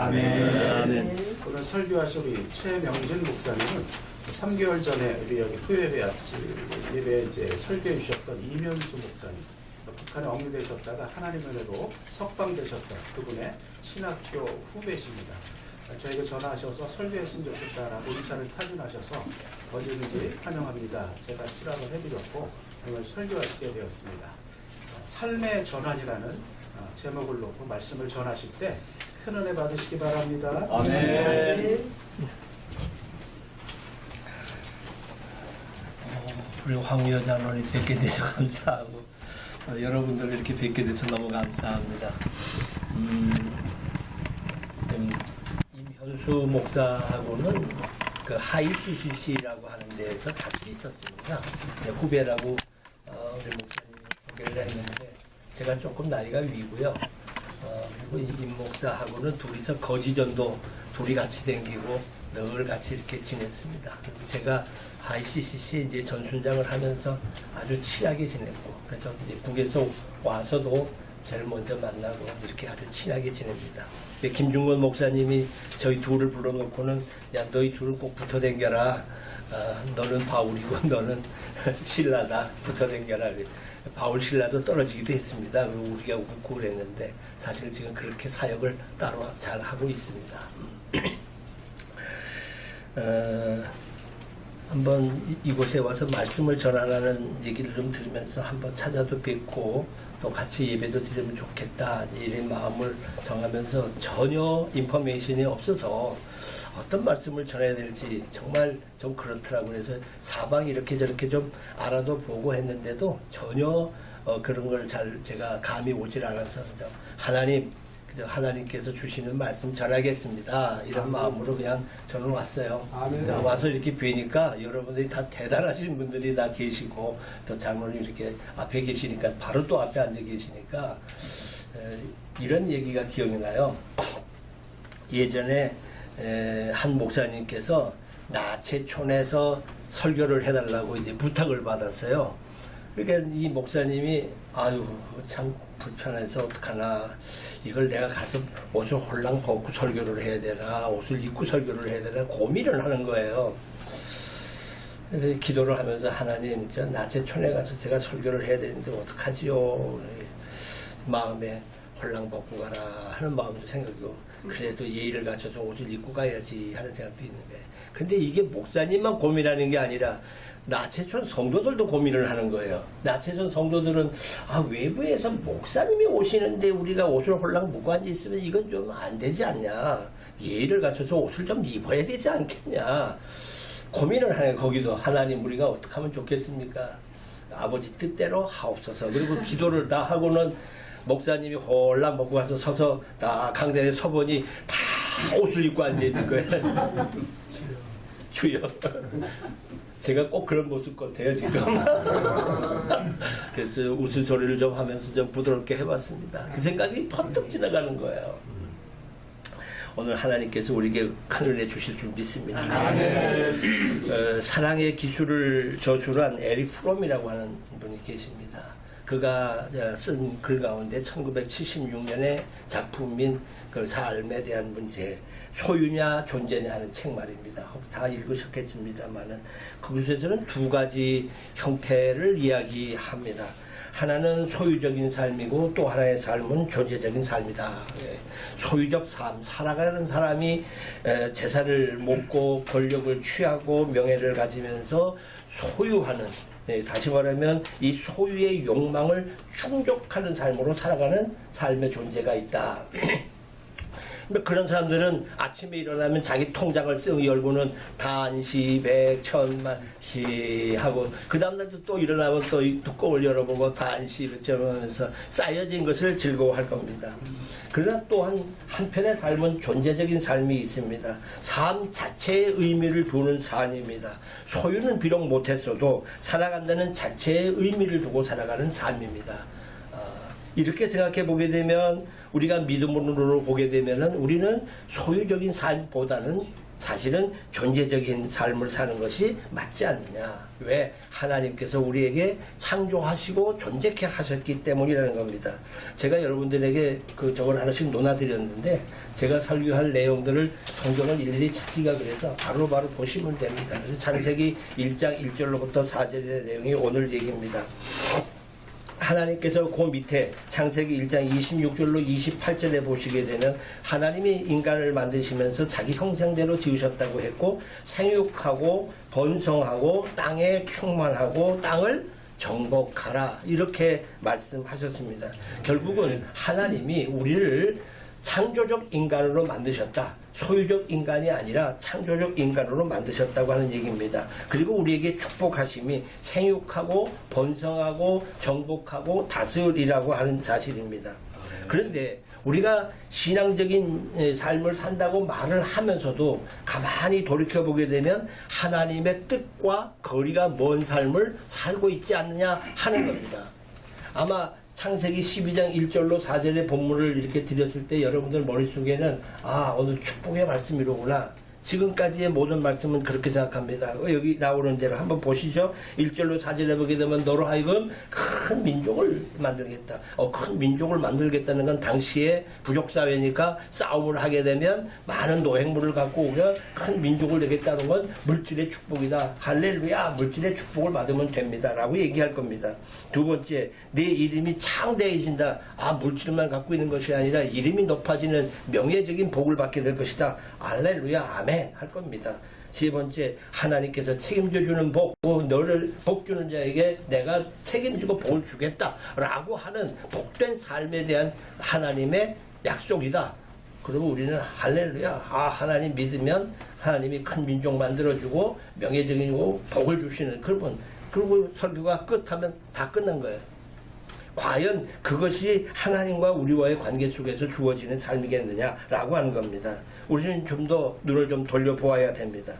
아멘. 오늘 설교하실 우리 최명진 목사님은 3개월 전에 우리 여기 토요예배 예배 이제 설교해 주셨던 이면수 목사님, 북한에 억류되셨다가 하나님 은혜로 석방되셨던 그분의 신학교 후배십니다. 저에게 전화하셔서 설교했으면 좋겠다라고 의사를 타진하셔서 언제든지 환영합니다. 제가 치락을 해드렸고 오늘 설교하시게 되었습니다. 삶의 전환이라는 제목을 놓고 말씀을 전하실 때 큰 은혜 받으시기 바랍니다. 아멘. 우리 황유여 장로님 뵙게 돼서 감사하고 여러분들 이렇게 뵙게 돼서 너무 감사합니다. 임현수 목사하고는 그 하이 CCC라고 하는 데에서 같이 있었습니다. 후배라고 우리 목사님 소개를 했는데 제가 조금 나이가 위고요. 그리고 임 목사하고는 둘이서 거지전도 둘이 같이 댕기고 늘 같이 이렇게 지냈습니다. 그리고 제가 ICCC 이제 전순장을 하면서 아주 친하게 지냈고, 그래서 이제 국에서 와서도 제일 먼저 만나고 이렇게 아주 친하게 지냅니다. 김중건 목사님이 저희 둘을 불러놓고는 야 너희 둘을 꼭 붙어 댕겨라. 너는 바울이고 너는 신라다. 붙어 댕겨라. 바울 신라도 떨어지기도 했습니다. 그리고 우리가 웃고 그랬는데 사실 지금 그렇게 사역을 따로 잘 하고 있습니다. 한번 이곳에 와서 말씀을 전하라는 얘기를 좀 들으면서 한번 찾아도 뵙고 또 같이 예배도 드리면 좋겠다 이런 마음을 정하면서 전혀 인포메이션이 없어서 어떤 말씀을 전해야 될지 정말 좀 그렇더라고요. 그래서 사방이 이렇게 저렇게 좀 알아도 보고 했는데도 전혀 그런 걸 잘 제가 감이 오질 않아서 하나님께서 주시는 말씀 전하겠습니다. 이런 마음으로 그냥 저는 왔어요. 와서 이렇게 뵈니까 여러분들이 다 대단하신 분들이 다 계시고 또 장로님 이렇게 앞에 계시니까 바로 또 앞에 앉아 계시니까 이런 얘기가 기억이 나요. 예전에 한 목사님께서 나체촌에서 설교를 해달라고 이제 부탁을 받았어요. 그러니까 이 목사님이 아유 참 불편해서 어떡하나 이걸 내가 가서 옷을 홀랑 벗고 설교를 해야 되나 옷을 입고 설교를 해야 되나 고민을 하는 거예요. 그래서 기도를 하면서 하나님 저 나체촌에 가서 제가 설교를 해야 되는데 어떡하지요. 마음에 홀랑 벗고 가라 하는 마음도 생각이고 그래도 예의를 갖춰서 옷을 입고 가야지 하는 생각도 있는데 근데 이게 목사님만 고민하는 게 아니라 나체촌 성도들도 고민을 하는 거예요. 나체촌 성도들은 외부에서 목사님이 오시는데 우리가 옷을 홀랑 묶고 앉아있으면 이건 좀 안 되지 않냐. 예의를 갖춰서 옷을 좀 입어야 되지 않겠냐. 고민을 하는 거예요. 거기도 하나님 우리가 어떻게 하면 좋겠습니까. 아버지 뜻대로 하옵소서. 그리고 기도를 다 하고는 목사님이 홀랑 먹고 가서 서서 다 강단에 서보니 다 옷을 입고 앉아있는 거예요. 주여. 제가 꼭 그런 모습 같아요, 지금. 그래서 웃음소리를 좀 하면서 좀 부드럽게 해봤습니다. 그 생각이 펀뜩 지나가는 거예요. 오늘 하나님께서 우리에게 큰 은혜 주실 줄 믿습니다. 사랑의 기술을 저술한 에릭 프롬이라고 하는 분이 계십니다. 그가 쓴 글 가운데 1976년에 작품인 그 삶에 대한 문제, 소유냐 존재냐 하는 책 말입니다. 다 읽으셨겠습니다만은 그곳에서는 두 가지 형태를 이야기합니다. 하나는 소유적인 삶이고 또 하나의 삶은 존재적인 삶이다. 소유적 삶, 살아가는 사람이 재산을 모으고 권력을 취하고 명예를 가지면서 소유하는, 다시 말하면 이 소유의 욕망을 충족하는 삶으로 살아가는 삶의 존재가 있다. 그런 사람들은 아침에 일어나면 자기 통장을 쓱 열고는 단시, 백, 천만, 시 하고 그 다음날도 또 일어나면 또 이 뚜껑을 열어보고 단시, 백, 천만 하면서 쌓여진 것을 즐거워할 겁니다. 그러나 또한 한편의 삶은 존재적인 삶이 있습니다. 삶 자체의 의미를 두는 삶입니다. 소유는 비록 못했어도 살아간다는 자체의 의미를 두고 살아가는 삶입니다. 이렇게 생각해 보게 되면 우리가 믿음으로 보게 되면은 우리는 소유적인 삶보다는 사실은 존재적인 삶을 사는 것이 맞지 않느냐. 왜? 하나님께서 우리에게 창조하시고 존재케 하셨기 때문이라는 겁니다. 제가 여러분들에게 저걸 하나씩 논하드렸는데 제가 설교할 내용들을 성경을 일일이 찾기가 그래서 바로바로 보시면 됩니다. 그래서 창세기 1장 1절로부터 4절의 내용이 오늘 얘기입니다. 하나님께서 그 밑에 창세기 1장 26절로 28절에 보시게 되면 하나님이 인간을 만드시면서 자기 형상대로 지으셨다고 했고 생육하고 번성하고 땅에 충만하고 땅을 정복하라 이렇게 말씀하셨습니다. 결국은 하나님이 우리를 창조적 인간으로 만드셨다. 소유적 인간이 아니라 창조적 인간으로 만드셨다고 하는 얘기입니다. 그리고 우리에게 축복하심이 생육하고 번성하고 정복하고 다스리라고 하는 사실입니다. 그런데 우리가 신앙적인 삶을 산다고 말을 하면서도 가만히 돌이켜보게 되면 하나님의 뜻과 거리가 먼 삶을 살고 있지 않느냐 하는 겁니다. 아마 창세기 12장 1절로 4절의 본문을 이렇게 드렸을 때 여러분들 머릿속에는 오늘 축복의 말씀이로구나. 지금까지의 모든 말씀은 그렇게 생각합니다. 여기 나오는 대로 한번 보시죠. 1절로 4절에 보게 되면 너로 하여금 큰 민족을 만들겠다. 큰 민족을 만들겠다는 건 당시에 부족사회니까 싸움을 하게 되면 많은 노획물을 갖고 오면 큰 민족을 내겠다는 건 물질의 축복이다. 할렐루야, 물질의 축복을 받으면 됩니다. 라고 얘기할 겁니다. 두 번째, 내 이름이 창대해진다. 물질만 갖고 있는 것이 아니라 이름이 높아지는 명예적인 복을 받게 될 것이다. 할렐루야, 아멘. 할 겁니다. 세 번째, 하나님께서 책임져 주는 복, 너를 복 주는 자에게 내가 책임지고 복을 주겠다 라고 하는 복된 삶에 대한 하나님의 약속이다. 그러면 우리는 할렐루야, 하나님 믿으면 하나님이 큰 민족 만들어주고 명예적이고 복을 주시는 그분. 그리고 설교가 끝하면 다 끝난 거예요. 과연 그것이 하나님과 우리와의 관계 속에서 주어지는 삶이겠느냐라고 하는 겁니다. 우리는 좀 더 눈을 좀 돌려보아야 됩니다.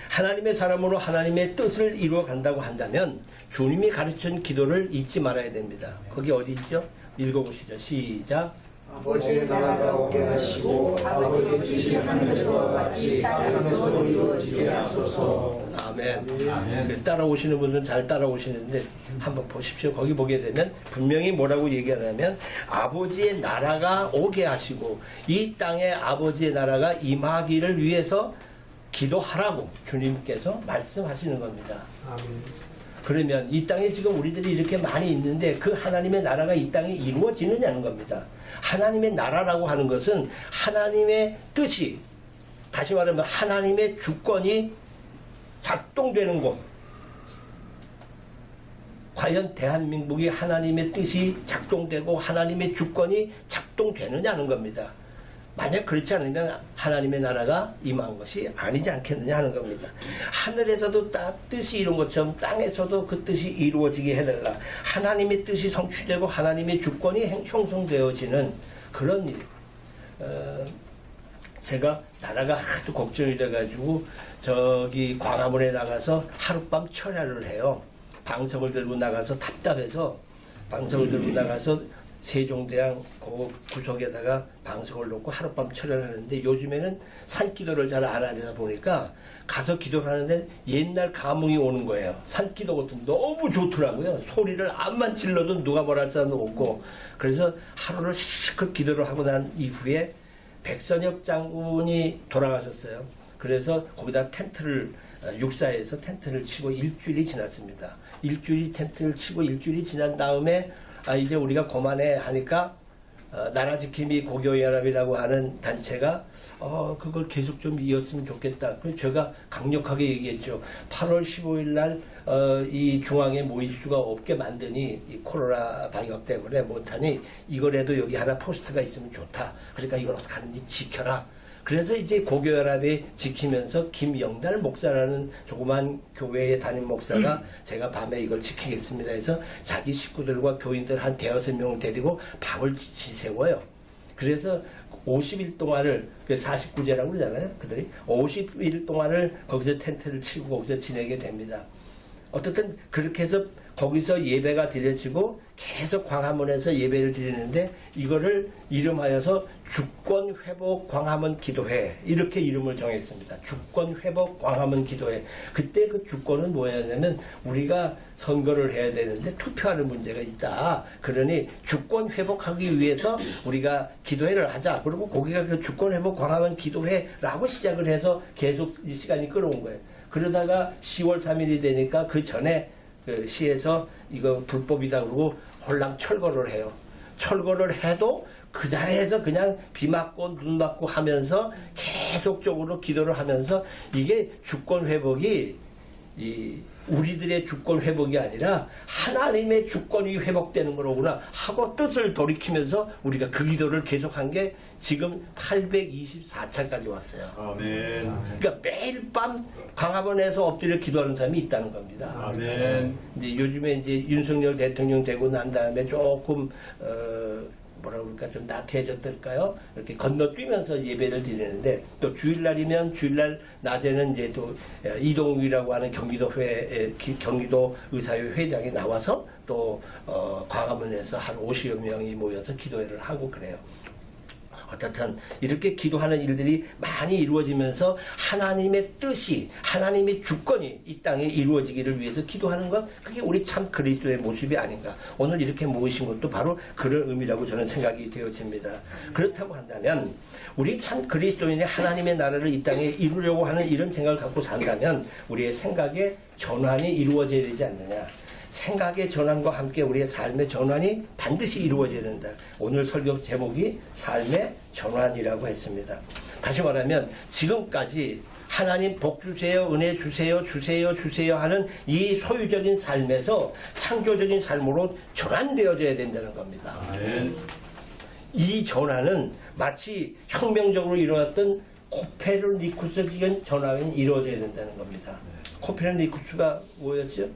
하나님의 사람으로 하나님의 뜻을 이루어 간다고 한다면 주님이 가르친 기도를 잊지 말아야 됩니다. 거기 어디 있죠? 읽어보시죠. 시작. 아버지의 나라가 오게 하시고 아버지의 뜻이 하늘에서 같이 땅에서 이루어지게 하소서. 아멘. 따라오시는 분들은 잘 따라오시는데 한번 보십시오. 거기 보게 되면 분명히 뭐라고 얘기하냐면 아버지의 나라가 오게 하시고 이 땅에 아버지의 나라가 임하기를 위해서 기도하라고 주님께서 말씀하시는 겁니다. 그러면 이 땅에 지금 우리들이 이렇게 많이 있는데 그 하나님의 나라가 이 땅에 이루어지느냐는 겁니다. 하나님의 나라라고 하는 것은 하나님의 뜻이, 다시 말하면 하나님의 주권이 작동되는 곳. 과연 대한민국이 하나님의 뜻이 작동되고 하나님의 주권이 작동되느냐는 겁니다. 만약 그렇지 않으면 하나님의 나라가 임한 것이 아니지 않겠느냐 하는 겁니다. 하늘에서도 뜻이 이룬 것처럼 땅에서도 그 뜻이 이루어지게 해달라. 하나님의 뜻이 성취되고 하나님의 주권이 형성되어지는 그런 일. 제가 나라가 하도 걱정이 돼가지고 저기 광화문에 나가서 하룻밤 철야를 해요. 방석을 들고 나가서 답답해서 방석을 들고 나가서 세종대왕 그 구석에다가 방석을 놓고 하룻밤 철야를 하는데 요즘에는 산기도를 잘 안 하다 보니까 가서 기도를 하는데 옛날 감흥이 오는 거예요. 산기도 같은 너무 좋더라고요. 소리를 암만 질러도 누가 뭐라 할 사람도 없고. 그래서 하루를 실컷 기도를 하고 난 이후에 백선엽 장군이 돌아가셨어요. 그래서 거기다 텐트를 육사에서 텐트를 치고 일주일이 지났습니다. 일주일이 텐트를 치고 일주일이 지난 다음에 이제 우리가 그만해 하니까 나라지킴이 고교연합이라고 하는 단체가 그걸 계속 좀 이었으면 좋겠다. 그래서 제가 강력하게 얘기했죠. 8월 15일 날 이 중앙에 모일 수가 없게 만드니 이 코로나 방역 때문에 못하니 이거라도 여기 하나 포스트가 있으면 좋다. 그러니까 이걸 어떻게 하는지 지켜라. 그래서 이제 고교연합이 지키면서 김영달 목사라는 조그만 교회의 담임 목사가 제가 밤에 이걸 지키겠습니다 해서 자기 식구들과 교인들 한 대여섯 명 데리고 밤을 지새워요. 그래서 50일 동안을 49제라고 그러잖아요. 그들이 50일 동안을 거기서 텐트를 치고 거기서 지내게 됩니다. 어떻든 그렇게 해서 거기서 예배가 드려지고 계속 광화문에서 예배를 드리는데 이거를 이름하여서 주권회복 광화문 기도회 이렇게 이름을 정했습니다. 주권회복 광화문 기도회. 그때 그 주권은 뭐였냐면 우리가 선거를 해야 되는데 투표하는 문제가 있다. 그러니 주권 회복하기 위해서 우리가 기도회를 하자. 그리고 거기가 그 주권회복 광화문 기도회라고 시작을 해서 계속 이 시간이 끌어온 거예요. 그러다가 10월 3일이 되니까 그 전에 그 시에서 이거 불법이다 그러고 홀랑 철거를 해요. 철거를 해도 그 자리에서 그냥 비 맞고 눈 맞고 하면서 계속적으로 기도를 하면서 이게 주권 회복이 우리들의 주권 회복이 아니라 하나님의 주권이 회복되는 거로구나 하고 뜻을 돌이키면서 우리가 그 기도를 계속한 게 지금 824차까지 왔어요. 아멘. 그러니까 매일 밤 광화문에서 엎드려 기도하는 사람이 있다는 겁니다. 아멘. 이제 요즘에 이제 윤석열 대통령 되고 난 다음에 조금 뭐라 그럴까 좀 나태해졌을까요? 이렇게 건너뛰면서 예배를 드리는데 또 주일날이면 주일날 낮에는 이제 또 이동욱이라고 하는 경기도 의사회 회장이 나와서 또 광화문에서 한 50여 명이 모여서 기도회를 하고 그래요. 어떻든 이렇게 기도하는 일들이 많이 이루어지면서 하나님의 뜻이 하나님의 주권이 이 땅에 이루어지기를 위해서 기도하는 것 그게 우리 참 그리스도의 모습이 아닌가. 오늘 이렇게 모이신 것도 바로 그런 의미라고 저는 생각이 되어집니다. 그렇다고 한다면 우리 참 그리스도인의 하나님의 나라를 이 땅에 이루려고 하는 이런 생각을 갖고 산다면 우리의 생각의 전환이 이루어져야 되지 않느냐. 생각의 전환과 함께 우리의 삶의 전환이 반드시 이루어져야 된다. 오늘 설교 제목이 삶의 전환이라고 했습니다. 다시 말하면 지금까지 하나님 복 주세요, 은혜 주세요, 주세요 하는 이 소유적인 삶에서 창조적인 삶으로 전환되어져야 된다는 겁니다. 아멘. 이 전환은 마치 혁명적으로 일어났던 코페르니쿠스적인 전환이 이루어져야 된다는 겁니다. 코페르니쿠스가 뭐였죠?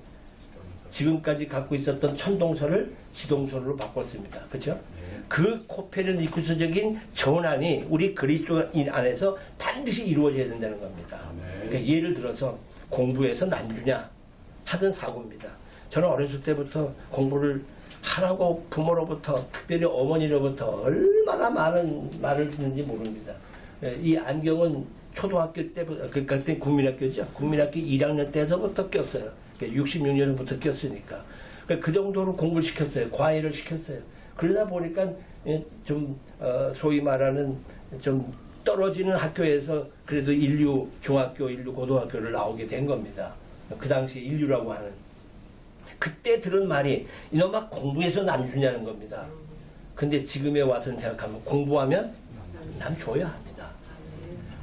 지금까지 갖고 있었던 천동설을 지동설로 바꿨습니다. 그렇죠? 그 코페르니쿠스적인 전환이 우리 그리스도인 안에서 반드시 이루어져야 된다는 겁니다. 그러니까 예를 들어서 공부에서 난주냐 하던 사고입니다. 저는 어렸을 때부터 공부를 하라고 부모로부터 특별히 어머니로부터 얼마나 많은 말을 듣는지 모릅니다. 이 안경은 초등학교 때부터 그때 국민학교죠. 국민학교 1학년 때서부터 꼈어요. 66년부터 꼈으니까. 그 정도로 공부를 시켰어요. 과외를 시켰어요. 그러다 보니까 좀 소위 말하는 좀 떨어지는 학교에서 그래도 인류 중학교, 인류 고등학교를 나오게 된 겁니다. 그 당시 인류라고 하는. 그때 들은 말이 이놈아 공부해서 남 주냐는 겁니다. 근데 지금에 와서 생각하면 공부하면 남 줘야 합니다.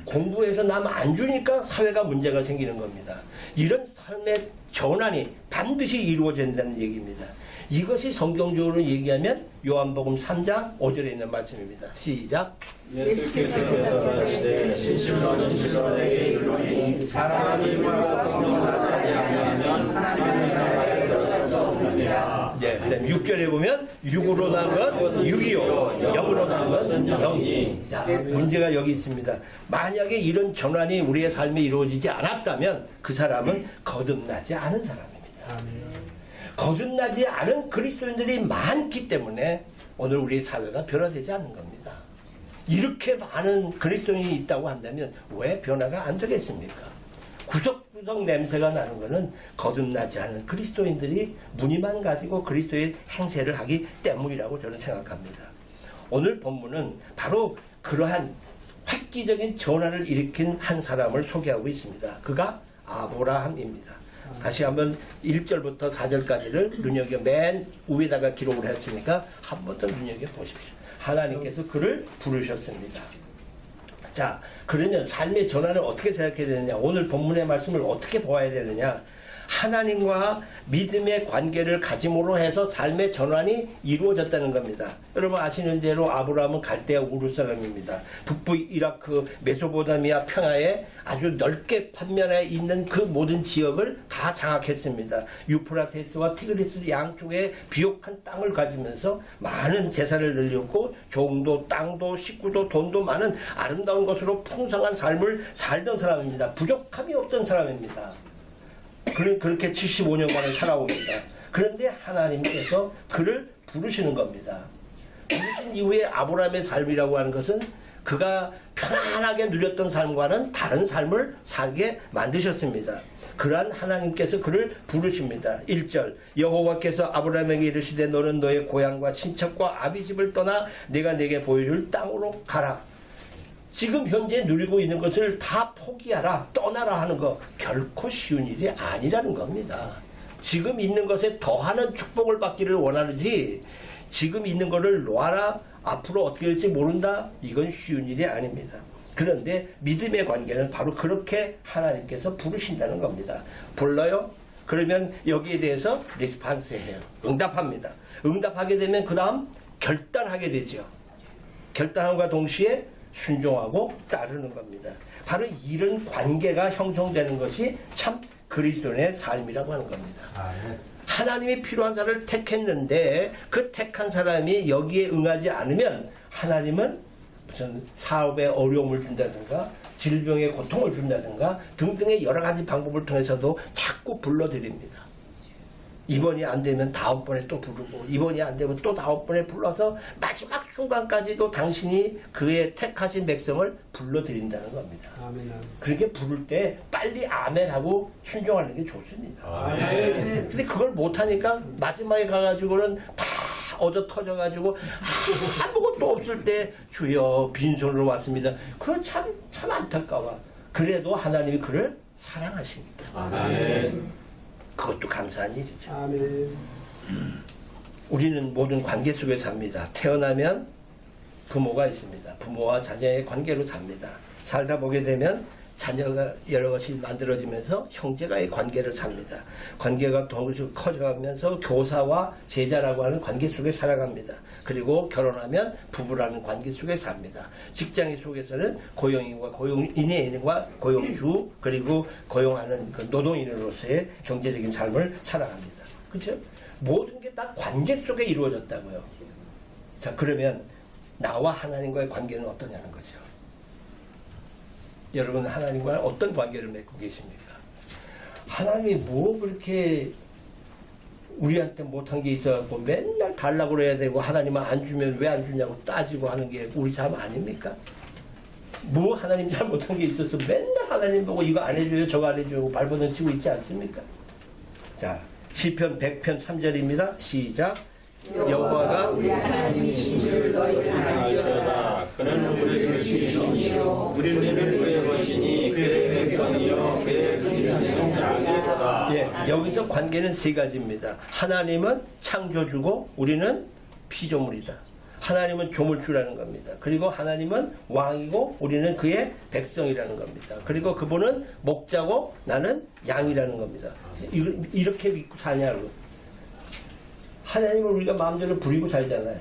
공부해서 남 안 주니까 사회가 문제가 생기는 겁니다. 이런 삶의 전환이 반드시 이루어진다는 얘기입니다. 이것이 성경적으로 얘기하면 요한복음 3장 5절에 있는 말씀입니다. 시작. 예수께서 대답하시되 진실로 진실로 내게 이르노니 사람이 물과 성령을 따르지 아니하면 하나님의 나라에 들어갈 수 없느니라. 네, 그다음 6절에 보면 육으로 난 것 육이요 영으로 난 것은 영이. 자, 문제가 여기 있습니다. 만약에 이런 전환이 우리의 삶에 이루어지지 않았다면 그 사람은 거듭나지 않은 사람입니다. 거듭나지 않은 그리스도인들이 많기 때문에 오늘 우리 사회가 변화되지 않는 겁니다. 이렇게 많은 그리스도인이 있다고 한다면 왜 변화가 안 되겠습니까? 구석구석 냄새가 나는 것은 거듭나지 않은 그리스도인들이 무늬만 가지고 그리스도의 행세를 하기 때문이라고 저는 생각합니다. 오늘 본문은 바로 그러한 획기적인 전환을 일으킨 한 사람을 소개하고 있습니다. 그가 아브라함입니다. 다시 한번 1절부터 4절까지를 눈여겨 맨 위에다가 기록을 했으니까 한 번 더 눈여겨 보십시오. 하나님께서 그를 부르셨습니다. 자, 그러면 삶의 전환을 어떻게 생각해야 되느냐? 오늘 본문의 말씀을 어떻게 보아야 되느냐? 하나님과 믿음의 관계를 가짐으로 해서 삶의 전환이 이루어졌다는 겁니다. 여러분 아시는 대로 아브라함은 갈대아 우르 사람입니다. 북부 이라크 메소포타미아 평야에 아주 넓게 판면에 있는 그 모든 지역을 다 장악했습니다. 유프라테스와 티그리스 양쪽에 비옥한 땅을 가지면서 많은 재산을 늘렸고 종도 땅도 식구도 돈도 많은 아름다운 것으로 풍성한 삶을 살던 사람입니다. 부족함이 없던 사람입니다. 그렇게 75년간을 살아옵니다. 그런데 하나님께서 그를 부르시는 겁니다. 부르신 이후에 아브라함의 삶이라고 하는 것은 그가 편안하게 누렸던 삶과는 다른 삶을 살게 만드셨습니다. 그러한 하나님께서 그를 부르십니다. 1절 여호와께서 아브라함에게 이르시되 너는 너의 고향과 친척과 아비집을 떠나 내가 내게 보여줄 땅으로 가라. 지금 현재 누리고 있는 것을 다 포기하라, 떠나라 하는 거 결코 쉬운 일이 아니라는 겁니다. 지금 있는 것에 더하는 축복을 받기를 원하는지 지금 있는 것을 놓아라, 앞으로 어떻게 될지 모른다, 이건 쉬운 일이 아닙니다. 그런데 믿음의 관계는 바로 그렇게 하나님께서 부르신다는 겁니다. 불러요? 그러면 여기에 대해서 리스판스해요. 응답합니다. 응답하게 되면 그 다음 결단하게 되죠. 결단함과 동시에 순종하고 따르는 겁니다. 바로 이런 관계가 형성되는 것이 참 그리스도인의 삶이라고 하는 겁니다. 하나님이 필요한 자를 택했는데 그 택한 사람이 여기에 응하지 않으면 하나님은 무슨 사업에 어려움을 준다든가 질병에 고통을 준다든가 등등의 여러 가지 방법을 통해서도 자꾸 불러드립니다. 이번이 안 되면 다음번에 또 부르고 이번이 안 되면 또 다음번에 불러서 마지막 순간까지도 당신이 그의 택하신 백성을 불러드린다는 겁니다. 아멘. 그렇게 부를 때 빨리 아멘하고 순종하는 게 좋습니다. 근데 그걸 못하니까 마지막에 가가지고는 다 얻어 터져가지고 아무것도 없을 때 주여 빈손으로 왔습니다. 그건 참 안타까워. 그래도 하나님이 그를 사랑하십니다. 그것도 감사한 일이죠. 아멘. 우리는 모든 관계 속에 삽니다. 태어나면 부모가 있습니다. 부모와 자녀의 관계로 삽니다. 살다 보게 되면 자녀가 여러 것이 만들어지면서 형제가의 관계를 삽니다. 관계가 동시에 커져가면서 교사와 제자라고 하는 관계 속에 살아갑니다. 그리고 결혼하면 부부라는 관계 속에 삽니다. 직장 속에서는 고용인과 고용인과 고용주 그리고 고용하는 그 노동인으로서의 경제적인 삶을 살아갑니다. 그렇죠? 모든 게 다 관계 속에 이루어졌다고요. 자, 그러면 나와 하나님과의 관계는 어떠냐는 거죠. 여러분 하나님과 어떤 관계를 맺고 계십니까? 하나님이 뭐 그렇게 우리한테 못한 게 있어갖고 맨날 달라고 그래야 되고 하나님은 안 주면 왜 안 주냐고 따지고 하는 게 우리 삶 아닙니까? 뭐 하나님 잘못한 게 있어서 맨날 하나님 보고 이거 안 해줘요 저거 안 해줘요 발버둥 치고 있지 않습니까? 자 시편 100편 3절입니다. 시작. 여호와가 우리 하나님이신 줄 너희는 알지어다. 그는 우리를 주시니요 우리는 그의 것이니 그의 백성이요 그의 그리스도는 양이로다. 예, 여기서 관계는 세 가지입니다. 하나님은 창조주고 우리는 피조물이다. 하나님은 조물주라는 겁니다. 그리고 하나님은 왕이고 우리는 그의 백성이라는 겁니다. 그리고 그분은 목자고 나는 양이라는 겁니다. 이렇게 믿고 사냐고. 하나님을 우리가 마음대로 부리고 살잖아요.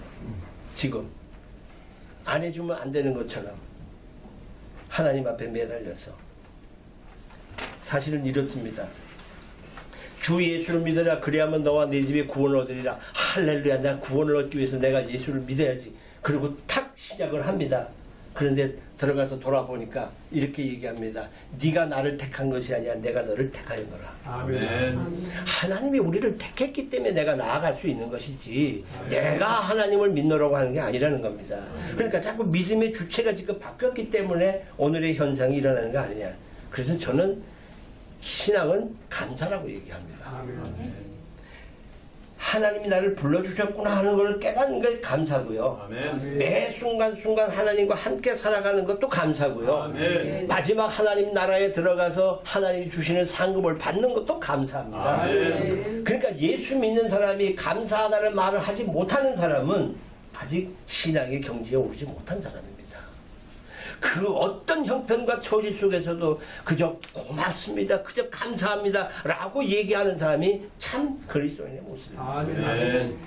지금 안 해주면 안 되는 것처럼 하나님 앞에 매달려서 사실은 이렇습니다. 주 예수를 믿어라 그래야만 너와 내 집에 구원을 얻으리라. 할렐루야. 나 구원을 얻기 위해서 내가 예수를 믿어야지. 그리고 탁 시작을 합니다. 그런데 들어가서 돌아보니까 이렇게 얘기합니다. 네가 나를 택한 것이 아니라 내가 너를 택하였노라. 아멘. 하나님이 우리를 택했기 때문에 내가 나아갈 수 있는 것이지 내가 하나님을 믿노라고 하는 게 아니라는 겁니다. 그러니까 자꾸 믿음의 주체가 지금 바뀌었기 때문에 오늘의 현상이 일어나는 거 아니냐. 그래서 저는 신앙은 감사라고 얘기합니다. 아멘. 하나님이 나를 불러주셨구나 하는 걸 깨닫는 게 감사고요. 아멘. 매 순간순간 하나님과 함께 살아가는 것도 감사고요. 아멘. 마지막 하나님 나라에 들어가서 하나님이 주시는 상급을 받는 것도 감사합니다. 아멘. 그러니까 예수 믿는 사람이 감사하다는 말을 하지 못하는 사람은 아직 신앙의 경지에 오르지 못한 사람입니다. 그 어떤 형편과 처지 속에서도 그저 고맙습니다, 그저 감사합니다 라고 얘기하는 사람이 참 그리스도인의 모습입니다. 아멘.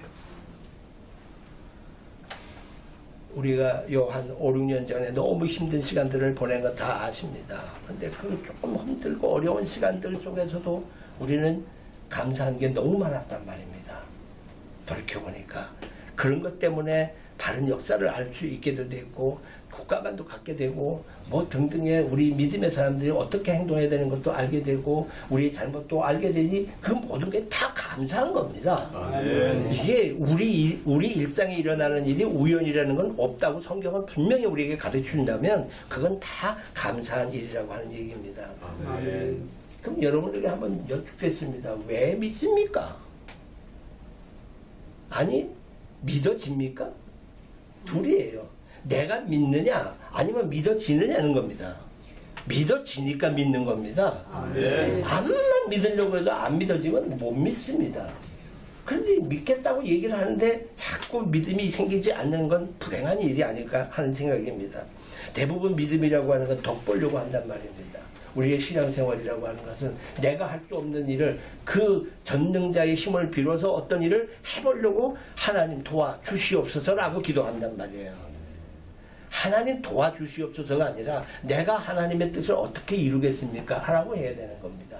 우리가 요 한 5, 6년 전에 너무 힘든 시간들을 보낸 거 다 아십니다. 근데 그 조금 힘들고 어려운 시간들 속에서도 우리는 감사한 게 너무 많았단 말입니다. 돌이켜보니까 그런 것 때문에 다른 역사를 알 수 있게도 됐고 국가관도 갖게 되고 뭐 등등의 우리 믿음의 사람들이 어떻게 행동해야 되는 것도 알게 되고 우리의 잘못도 알게 되니 그 모든 게 다 감사한 겁니다. 아멘. 이게 우리 일상에 일어나는 일이 우연이라는 건 없다고 성경은 분명히 우리에게 가르쳐준다면 그건 다 감사한 일이라고 하는 얘기입니다. 아멘. 그럼 여러분에게 한번 여쭙겠습니다. 왜 믿습니까? 아니 믿어집니까? 둘이에요. 내가 믿느냐 아니면 믿어지느냐는 겁니다. 믿어지니까 믿는 겁니다. 아멘. 암만 믿으려고 해도 안 믿어지면 못 믿습니다. 그런데 믿겠다고 얘기를 하는데 자꾸 믿음이 생기지 않는 건 불행한 일이 아닐까 하는 생각입니다. 대부분 믿음이라고 하는 건 덕보려고 한단 말입니다. 우리의 신앙생활이라고 하는 것은 내가 할 수 없는 일을 그 전능자의 힘을 빌어서 어떤 일을 해보려고 하나님 도와주시옵소서라고 기도한단 말이에요. 하나님 도와주시옵소서가 아니라 내가 하나님의 뜻을 어떻게 이루겠습니까? 하라고 해야 되는 겁니다.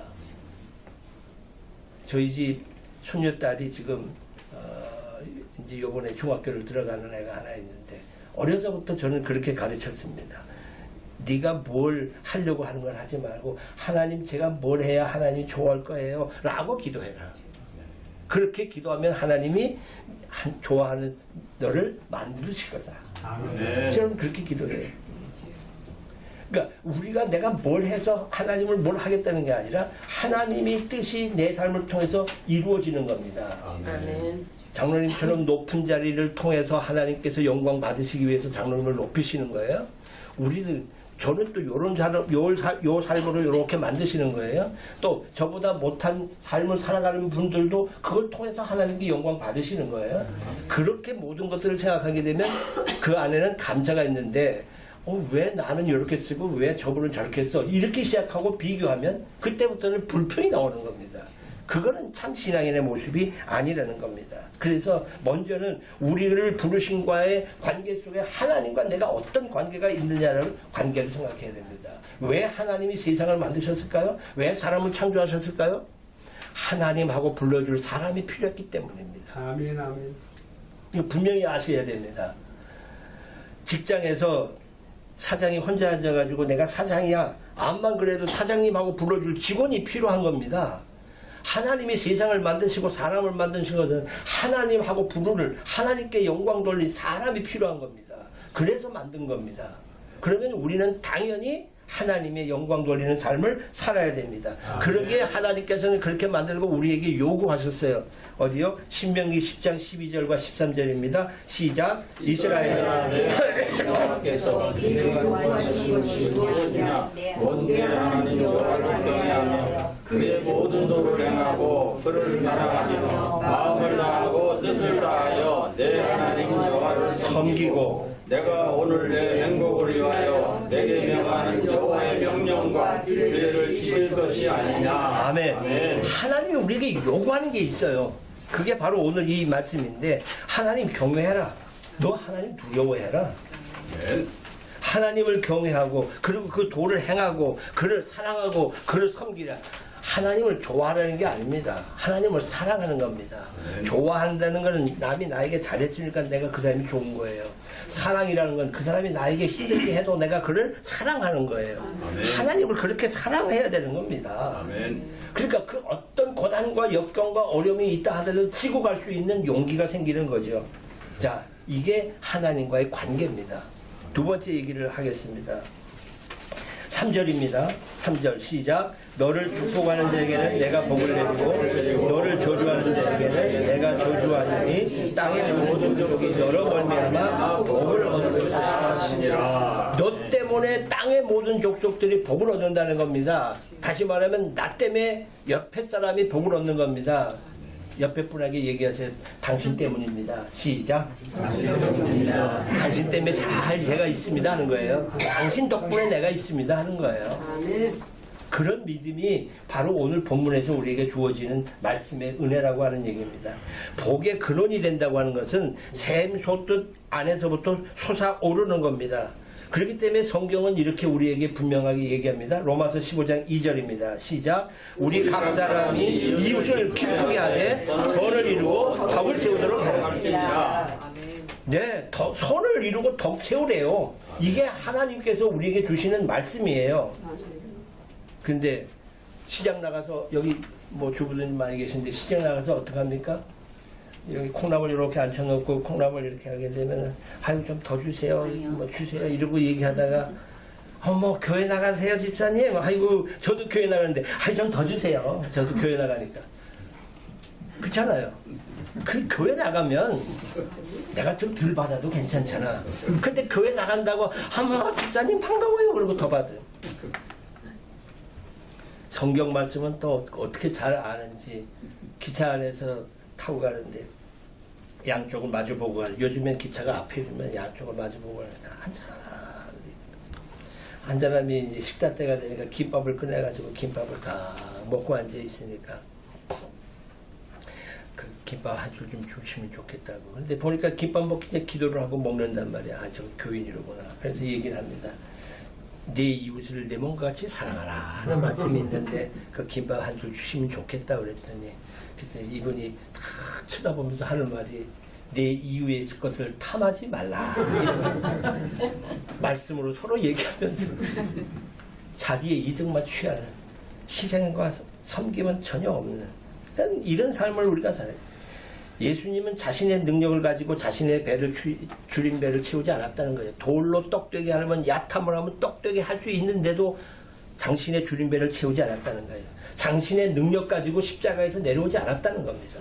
저희 집 손녀딸이 지금 이제 요번에 중학교를 들어가는 애가 하나 있는데 어려서부터 저는 그렇게 가르쳤습니다. 네가 뭘 하려고 하는 걸 하지 말고 하나님 제가 뭘 해야 하나님이 좋아할 거예요 라고 기도해라. 그렇게 기도하면 하나님이 좋아하는 너를 만드실 거다. 아멘. 저는 그렇게 기도해요. 그러니까 우리가 내가 뭘 해서 하나님을 뭘 하겠다는 게 아니라 하나님의 뜻이 내 삶을 통해서 이루어지는 겁니다. 아멘. 장로님처럼 높은 자리를 통해서 하나님께서 영광 받으시기 위해서 장로님을 높이시는 거예요. 우리는 저는 또 요 삶으로 이렇게 만드시는 거예요. 또 저보다 못한 삶을 살아가는 분들도 그걸 통해서 하나님께 영광 받으시는 거예요. 그렇게 모든 것들을 생각하게 되면 그 안에는 감사가 있는데 왜 나는 이렇게 쓰고 왜 저분은 저렇게 써 이렇게 시작하고 비교하면 그때부터는 불평이 나오는 겁니다. 그거는 참 신앙인의 모습이 아니라는 겁니다. 그래서 먼저는 우리를 부르신과의 관계 속에 하나님과 내가 어떤 관계가 있느냐를 관계를 생각해야 됩니다. 왜 하나님이 세상을 만드셨을까요? 왜 사람을 창조하셨을까요? 하나님하고 불러줄 사람이 필요했기 때문입니다. 아멘, 아멘. 이거 분명히 아셔야 됩니다. 직장에서 사장이 혼자 앉아가지고 내가 사장이야. 암만 그래도 사장님하고 불러줄 직원이 필요한 겁니다. 하나님이 세상을 만드시고 사람을 만드신 것은 하나님하고 부르를 하나님께 영광 돌릴 사람이 필요한 겁니다. 그래서 만든 겁니다. 그러면 우리는 당연히 하나님의 영광 돌리는 삶을 살아야 됩니다. 그러기에 하나님께서는 그렇게 만들고 우리에게 요구하셨어요. 어디요? 신명기 10장 12절과 13절입니다. 시작. 이스라엘 여호와께서 내가 구하신 것이 무엇이냐 원대 하나님 여호와를 경외하며 그의 모든 도를 행하고 그를 사랑하며 마음을 다하고 뜻을 다하여 내 하나님 여호와를 섬기고 내가 오늘 내 행복을 위하여 내게 명하는 여호와의 명령과 규례를 지킬 것이 아니냐. 아멘. 하나님이 우리에게 요구하는 게 있어요. 그게 바로 오늘 이 말씀인데 하나님 경외해라. 너 하나님 두려워해라. 아멘. 하나님을 경외하고 그리고 그 도를 행하고 그를 사랑하고 그를 섬기라. 하나님을 좋아하라는 게 아닙니다. 하나님을 사랑하는 겁니다. 좋아한다는 것은 남이 나에게 잘했으니까 내가 그 사람이 좋은 거예요. 사랑이라는 건 그 사람이 나에게 힘들게 해도 내가 그를 사랑하는 거예요. 아멘. 하나님을 그렇게 사랑해야 되는 겁니다. 아멘. 그러니까 그 어떤 고난과 역경과 어려움이 있다 하더라도 지고 갈 수 있는 용기가 생기는 거죠. 자, 이게 하나님과의 관계입니다. 두 번째 얘기를 하겠습니다. 3절입니다. 3절 시작. 너를 축복하는 자에게는 내가 복을 내리고 너를 저주하는 자에게는 내가 저주하니 땅의 모든 족속이 너로 말미암아 복을 얻을 것이라. 너 때문에 땅의 모든 족속들이 복을 얻는다는 겁니다. 다시 말하면 나 때문에 옆에 사람이 복을 얻는 겁니다. 옆에 분에게 얘기하세요. 당신 때문입니다. 시작. 당신 때문에 잘 제가 있습니다 하는 거예요. 당신 덕분에 내가 있습니다 하는 거예요. 그런 믿음이 바로 오늘 본문에서 우리에게 주어지는 말씀의 은혜라고 하는 얘기입니다. 복의 근원이 된다고 하는 것은 샘 솟듯 안에서부터 솟아오르는 겁니다. 그렇기 때문에 성경은 이렇게 우리에게 분명하게 얘기합니다. 로마서 15장 2절입니다. 시작. 우리 각 사람이 이웃을 기쁘게 하되 선을 이루고 법을 세우도록 하라. 네, 더 손을 이루고 덕 세우래요. 이게 하나님께서 우리에게 주시는 말씀이에요. 근데 시장 나가서 여기 뭐 주부들이 많이 계신데 시장 나가서 어떡합니까? 여기 콩나물 이렇게 앉혀놓고 콩나물 이렇게 하게 되면 아유 좀 더 주세요, 뭐 주세요 이러고 얘기하다가 어머 교회 나가세요 집사님, 아이고 저도 교회 나가는데 아유 좀 더 주세요, 저도 교회 나가니까. 그렇잖아요. 그 교회 나가면 내가 좀 덜 받아도 괜찮잖아. 근데 교회 나간다고 어머 집사님 반가워요 그러고 더 받아. 성경 말씀은 또 어떻게 잘 아는지. 기차 안에서 타고 가는데 양쪽을 마주보고 가요. 요즘엔 기차가 앞에 있으면 양쪽을 마주보고 가니까 한 사람이 이제 식사 때가 되니까 김밥을 꺼내가지고 김밥을 다 먹고 앉아 있으니까 그 김밥 한 줄 좀 주시면 좋겠다고. 근데 보니까 김밥 먹기 전에 기도를 하고 먹는단 말이야. 아, 저 교인이로구나. 그래서 얘기를 합니다. 내 이웃을 내 몸과 같이 사랑하라 하는 말씀이 있는데 그 김밥 한 줄 주시면 좋겠다 그랬더니 그때 이분이 탁 쳐다보면서 하는 말이 내 이웃의 것을 탐하지 말라 이런 말씀으로 서로 얘기하면서 자기의 이득만 취하는, 희생과 섬김은 전혀 없는 이런 삶을 우리가 살아요. 예수님은 자신의 능력을 가지고 자신의 배를 줄인 배를 채우지 않았다는 거예요. 돌로 떡되게 하면 야탐을 하면 떡되게 할 수 있는데도 당신의 줄인 배를 채우지 않았다는 거예요. 당신의 능력 가지고 십자가에서 내려오지 않았다는 겁니다.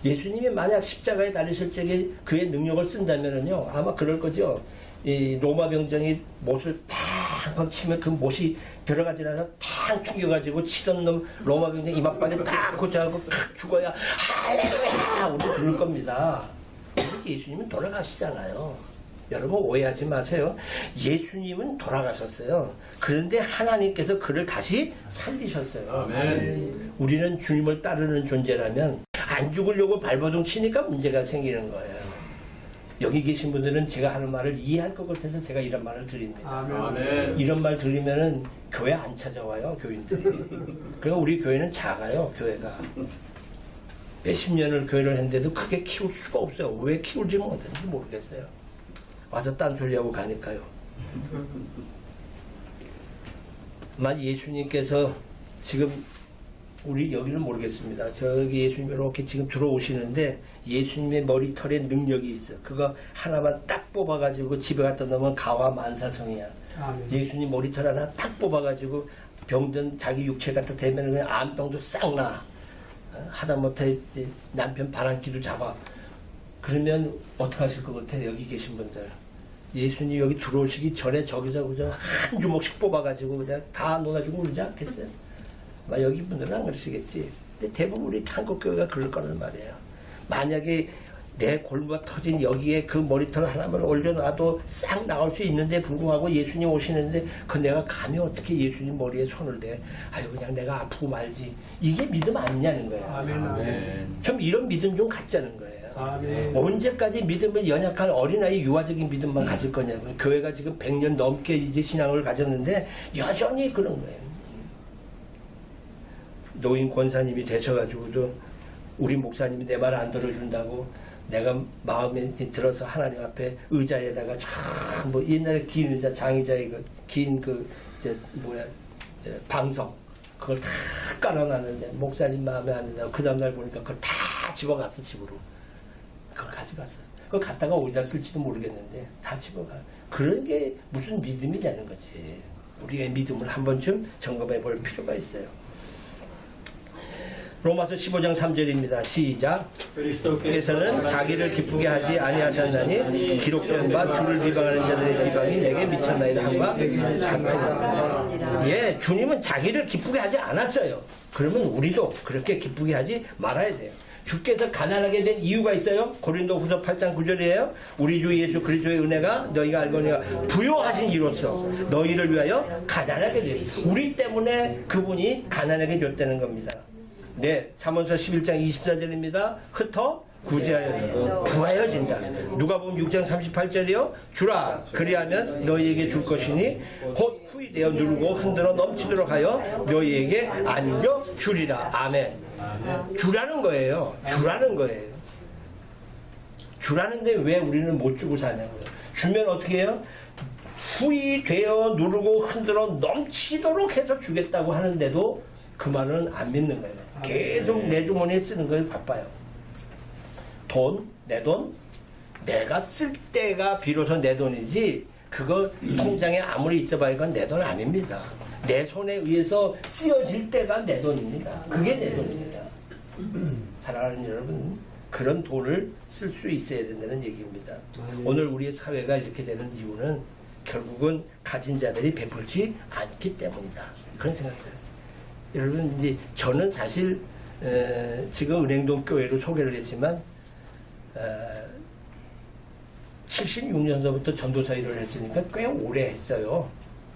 예수님이 만약 십자가에 달리실 적에 그의 능력을 쓴다면요 아마 그럴 거죠. 이 로마 병정이 못을 팡 치면 그 못이 들어가지 않아서 탕 튕겨가지고 치던 놈 로마 병정 이마방에 딱 고쳐하고 탁 죽어야 할렐루야 우리 그럴 겁니다. 예수님은 돌아가시잖아요. 여러분 오해하지 마세요. 예수님은 돌아가셨어요. 그런데 하나님께서 그를 다시 살리셨어요. 아멘. 우리는 주님을 따르는 존재라면 안 죽으려고 발버둥 치니까 문제가 생기는 거예요. 여기 계신 분들은 제가 하는 말을 이해할 것 같아서 제가 이런 말을 드립니다. 아멘. 이런 말 들리면은 교회 안 찾아와요, 교인들이. 그러니까 우리 교회는 작아요, 교회가. 몇십 년을 교회를 했는데도 크게 키울 수가 없어요. 왜 키울지 못하는지 모르겠어요. 와서 딴소리하고 가니까요. 예수님께서 지금 우리 여기는 모르겠습니다. 저기 예수님이 이렇게 지금 들어오시는데 예수님의 머리털에 능력이 있어. 그거 하나만 딱 뽑아가지고 집에 갖다 놓으면 가와 만사성이야. 예수님 머리털 하나 딱 뽑아가지고 병든 자기 육체 갖다 대면 그냥 암병도 싹 나. 하다못해 남편 바람기도 잡아. 그러면 어떡하실 것 같아? 여기 계신 분들. 예수님 여기 들어오시기 전에 저기서 그저 한 주먹씩 뽑아가지고 그냥 다 놓아주고 그러지 않겠어요? 여기 분들은 안 그러시겠지. 근데 대부분 우리 한국 교회가 그럴 거란 말이에요. 만약에 내 골무가 터진 여기에 그 머리털 하나만 올려놔도 싹 나올 수 있는데 불구하고 예수님 오시는데 그 내가 감히 어떻게 예수님 머리에 손을 대? 아유 그냥 내가 아프고 말지. 이게 믿음 아니냐는 거예요. 아멘. 좀 이런 믿음 좀 갖자는 거예요. 아멘. 언제까지 믿음을 연약한 어린아이 유아적인 믿음만 가질 거냐고요. 교회가 지금 100년 넘게 이제 신앙을 가졌는데 여전히 그런 거예요. 노인 권사님이 되셔가지고도 우리 목사님이 내 말 안 들어준다고 내가 마음에 들어서 하나님 앞에 의자에다가 뭐 옛날에 긴 의자 장의자의 방석 그걸 다 깔아놨는데 목사님 마음에 안 든다고 그 다음날 보니까 그걸 다 집어갔어 집으로. 그걸 가져갔어요. 그걸 갖다가 어디다 쓸지도 모르겠는데 다 집어가. 그런 게 무슨 믿음이냐는 거지. 우리의 믿음을 한 번쯤 점검해 볼 필요가 있어요. 로마서 15장 3절입니다. 시작. 그리스도께서는 자기를 기쁘게 하지 아니하셨나니 기록된 바 주를 비방하는 자들의 비방이 내게 미쳤나이다 한과 같으나. 예, 주님은 자기를 기쁘게 하지 않았어요. 그러면 우리도 그렇게 기쁘게 하지 말아야 돼요. 주께서 가난하게 된 이유가 있어요. 고린도후서 8장 9절이에요. 우리 주 예수 그리스도의 은혜가 너희가 알거니와 부요하신 이로써 너희를 위하여 가난하게 됐어요. 우리 때문에 그분이 가난하게 줬다는 겁니다. 네, 잠언서 11장 24절입니다. 흩어 구제하여 부하여진다. 누가복음 6장 38절이요. 주라 그리하면 너희에게 줄 것이니 곧 후이되어 늘고 흔들어 넘치도록 하여 너희에게 안겨 주리라. 아멘. 주라는 거예요. 주라는 거예요. 주라는데 왜 우리는 못 주고 사냐고요. 주면 어떻게 해요? 후이 되어 누르고 흔들어 넘치도록 해서 주겠다고 하는데도 그 말은 안 믿는 거예요. 계속 내 주머니에 쓰는 거에 바빠요. 내 돈, 내가 쓸 때가 비로소 내 돈이지 그거 통장에 아무리 있어봐야 그건 내 돈 아닙니다. 내 손에 의해서 쓰여질 때가 내 돈입니다. 그게 내 돈입니다. 사랑하는 여러분, 그런 돈을 쓸 수 있어야 된다는 얘기입니다. 오늘 우리의 사회가 이렇게 되는 이유는 결국은 가진 자들이 베풀지 않기 때문이다. 그런 생각이 들어요. 여러분, 이제 저는 사실 지금 은행동 교회로 소개를 했지만 76년서부터 전도사 일을 했으니까 꽤 오래 했어요.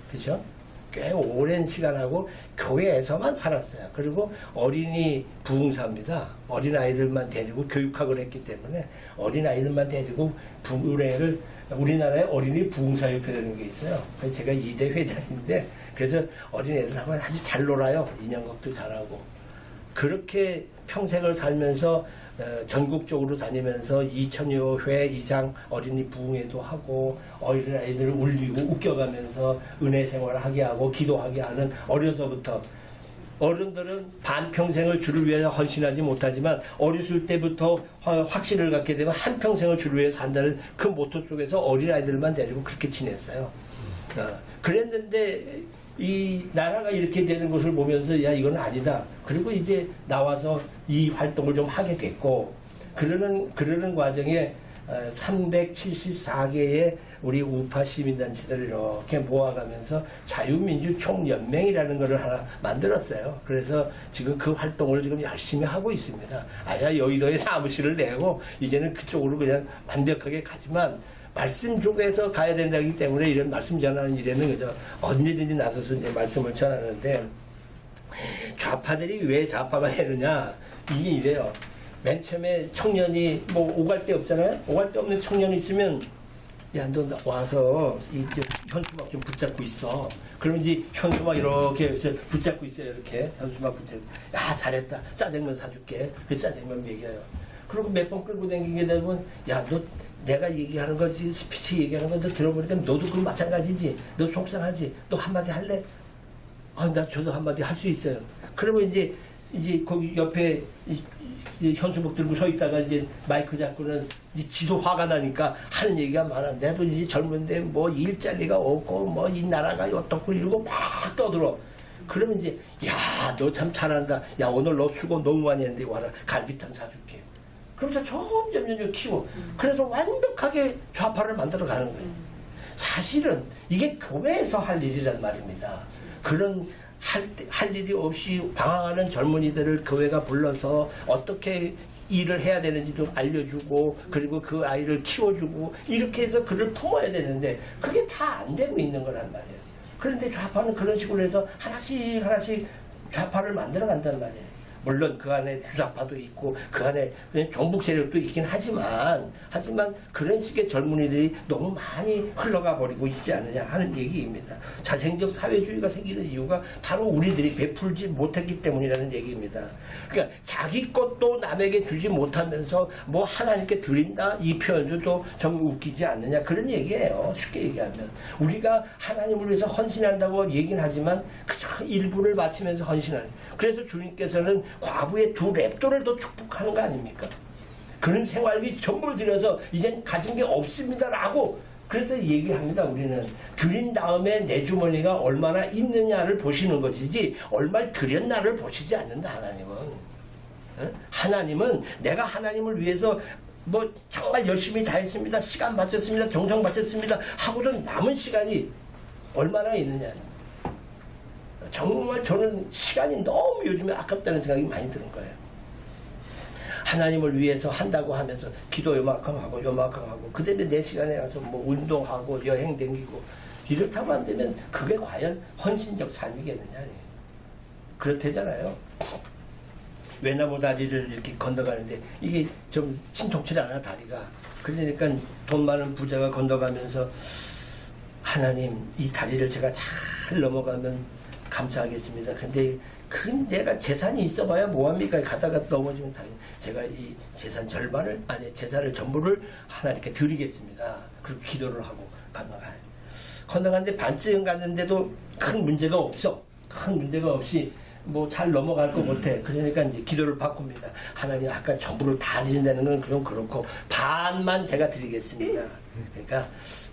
그죠? 꽤 오랜 시간하고 교회에서만 살았어요. 그리고 어린이 부흥사입니다. 어린아이들만 데리고 교육학을 했기 때문에 어린아이들만 데리고 부흥회를 우리나라에 어린이 부흥사협회라는 게 있어요. 그래서 제가 2대 회장인데 그래서 어린애들하고 아주 잘 놀아요. 인형극도 잘하고. 그렇게 평생을 살면서 전국적으로 다니면서 2000여 회 이상 어린이 부흥회도 하고 어린아이들을 울리고 웃겨가면서 은혜 생활을 하게 하고 기도하게 하는 어려서부터 어른들은 반평생을 주를 위해 헌신하지 못하지만 어렸을 때부터 확신을 갖게 되면 한평생을 주를 위해 산다는 그 모토 속에서 어린아이들만 데리고 그렇게 지냈어요. 그랬는데 이 나라가 이렇게 되는 것을 보면서 야 이건 아니다. 그리고 이제 나와서 이 활동을 좀 하게 됐고 그러는 과정에 374개의 우리 우파 시민단체들을 이렇게 모아가면서 자유민주총연맹이라는 것을 하나 만들었어요. 그래서 지금 그 활동을 지금 열심히 하고 있습니다. 아야 여의도에 사무실을 내고 이제는 그쪽으로 그냥 완벽하게 가지만 말씀 쪽에서 가야 된다기 때문에 이런 말씀 전하는 일에는 그저 언제든지 나서서 이제 말씀을 전하는데 좌파들이 왜 좌파가 되느냐 이게 이래요. 맨 처음에 청년이 뭐 오갈 데 없잖아요. 오갈 데 없는 청년이 있으면 야 너 와서 이 현수막 좀 붙잡고 있어. 그러면 이제 현수막 이렇게 붙잡고 있어요. 이렇게 현수막 붙잡고 야 잘했다. 짜장면 사줄게. 그 짜장면 먹여요. 그리고 몇 번 끌고 다니게 되면 야 너 내가 얘기하는 거지 스피치 얘기하는 거 너 들어보니까 너도 그건 마찬가지지. 너 속상하지. 너 한마디 할래? 아 나 저도 한마디 할 수 있어요. 그러면 이제 거기 옆에 이 현수막 들고 서 있다가 이제 마이크 잡고는 이제 지도 화가 나니까 하는 얘기가 많아. 내도 이제 젊은데 뭐 일자리가 없고 뭐 이 나라가 어떻고 이러고 막 떠들어. 그러면 이제 야 너 참 잘한다. 야 오늘 너 수고 너무 많이 했는데 와라 갈비탕 사줄게. 그러면서 점점 키워. 그래서 완벽하게 좌파를 만들어 가는 거예요. 사실은 이게 교회에서 할 일이란 말입니다. 그런 할 일이 없이 방황하는 젊은이들을 교회가 불러서 어떻게 일을 해야 되는지도 알려주고 그리고 그 아이를 키워주고 이렇게 해서 그를 품어야 되는데 그게 다 안 되고 있는 거란 말이에요. 그런데 좌파는 그런 식으로 해서 하나씩 좌파를 만들어 간단 말이에요. 물론 그 안에 주사파도 있고 그 안에 종북 세력도 있긴 하지만 그런 식의 젊은이들이 너무 많이 흘러가 버리고 있지 않느냐 하는 얘기입니다. 자생적 사회주의가 생기는 이유가 바로 우리들이 베풀지 못했기 때문이라는 얘기입니다. 그러니까 자기 것도 남에게 주지 못하면서 뭐 하나님께 드린다 이 표현도 또 좀 웃기지 않느냐 그런 얘기예요. 쉽게 얘기하면 우리가 하나님을 위해서 헌신한다고 얘기는 하지만 그저 일부를 바치면서 헌신하는. 그래서 주님께서는 과부의 2랩돌을 더 축복하는 거 아닙니까? 그런 생활비 전부를 들여서 이젠 가진 게 없습니다라고 그래서 얘기합니다. 우리는 드린 다음에 내 주머니가 얼마나 있느냐를 보시는 것이지 얼마를 드렸나를 보시지 않는다. 하나님은 내가 하나님을 위해서 뭐 정말 열심히 다 했습니다. 시간 바쳤습니다. 정성 바쳤습니다. 하고도 남은 시간이 얼마나 있느냐. 정말 저는 시간이 너무 요즘에 아깝다는 생각이 많이 드는 거예요. 하나님을 위해서 한다고 하면서 기도 요만큼 하고 그 다음에 내 시간에 가서 뭐 운동하고 여행 다니고 이렇다고 안 되면 그게 과연 헌신적 삶이겠느냐. 그렇대잖아요. 외나무 다리를 이렇게 건너가는데 이게 좀 신통치 않아 다리가. 그러니까 돈 많은 부자가 건너가면서 하나님 이 다리를 제가 잘 넘어가면 감사하겠습니다. 근데 그 내가 재산이 있어봐야 뭐합니까? 가다가 넘어지면 당연히 제가 이 재산 절반을 아니 재산을 전부를 하나님께 드리겠습니다. 그리고 기도를 하고 건너가요. 건너갔는데 반쯤 갔는데도 큰 문제가 없어. 큰 문제가 없이 뭐 잘 넘어갈 것 같아. 그러니까 이제 기도를 바꿉니다. 하나님 아까 전부를 다 드린다는 건 그럼 그렇고 반만 제가 드리겠습니다. 그러니까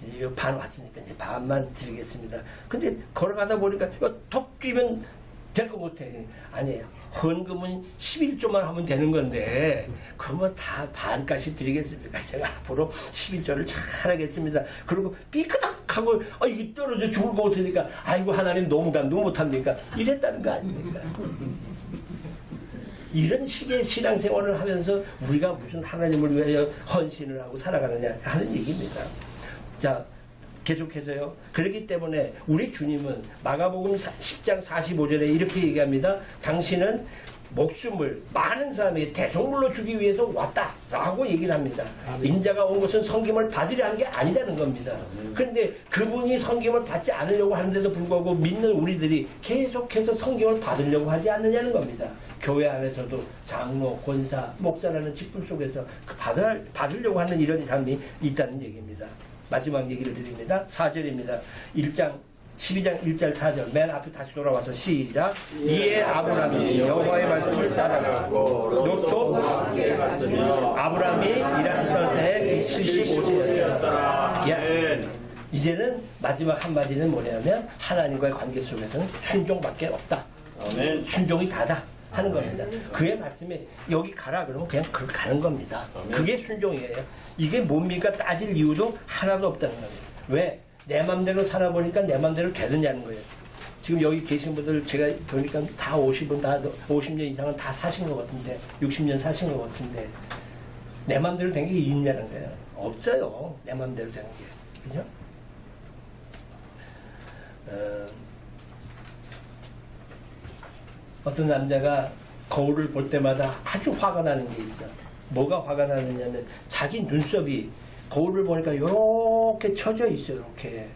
이 반 왔으니까 이제 반만 드리겠습니다. 근데 걸어가다 보니까 톡 뛰면 될 것 같아. 아니에요. 헌금은 11조만 하면 되는 건데 그러면 다 반까지 드리겠습니까? 제가 앞으로 11조를 잘하겠습니다. 그리고 삐끄덕하고 이게 떨어져 죽을 것 같으니까 아이고 하나님 농담도 못합니까? 이랬다는 거 아닙니까? 이런 식의 신앙생활을 하면서 우리가 무슨 하나님을 위하여 헌신을 하고 살아가느냐 하는 얘기입니다. 자, 계속해서요. 그렇기 때문에 우리 주님은 마가복음 10장 45절에 이렇게 얘기합니다. 당신은 목숨을 많은 사람에게 대속물로 주기 위해서 왔다라고 얘기를 합니다. 인자가 온 것은 섬김을 받으려 한 게 아니라는 겁니다. 그런데 그분이 섬김을 받지 않으려고 하는데도 불구하고 믿는 우리들이 계속해서 섬김을 받으려고 하지 않느냐는 겁니다. 교회 안에서도 장로, 권사, 목사라는 직분 속에서 받으려고 하는 이런 삶이 있다는 얘기입니다. 마지막 얘기를 드립니다. 4절입니다. 12장 1절 4절 맨 앞에 다시 돌아와서 시작. 이에 아브라함이 여호와의 말씀을 따라가고 롯도 함께 갔으며 아브라함이 일하는 때에 75세였더라. 이제는 마지막 한마디는 뭐냐면 하나님과의 관계 속에서는 순종밖에 없다. 아멘. 순종이 다다 하는 겁니다. 그의 말씀에 여기 가라 그러면 그냥 그렇게 가는 겁니다. 그게 순종이에요. 이게 뭡니까? 따질 이유도 하나도 없다는 겁니다. 왜? 내 맘대로 살아보니까 내 맘대로 되느냐는 거예요. 지금 여기 계신 분들 제가 보니까 다 50년 이상은 다 사신 것 같은데 60년 사신 것 같은데 내 맘대로 된 게 있냐는 거예요. 없어요. 내 맘대로 되는 게. 그죠? 어떤 남자가 거울을 볼 때마다 아주 화가 나는 게 있어. 뭐가 화가 나느냐면 자기 눈썹이 거울을 보니까 이렇게 쳐져 있어요. 이렇게.